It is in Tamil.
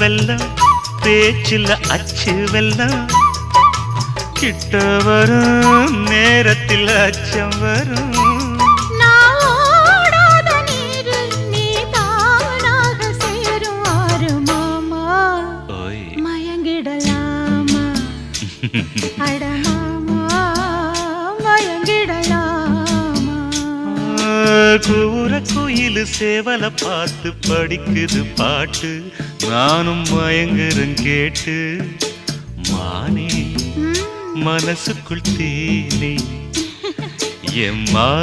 வெல்லம் பேச்சில் அச்சு வெல்லம் கிட்ட வரும் நேரத்தில் அச்சம் வரும் கூற குயில் சேவல பார்த்து படிக்குது பாட்டு நானும் மயங்குறேன் கேட்டு மானே மனசுக்குள் தேனே என் மானே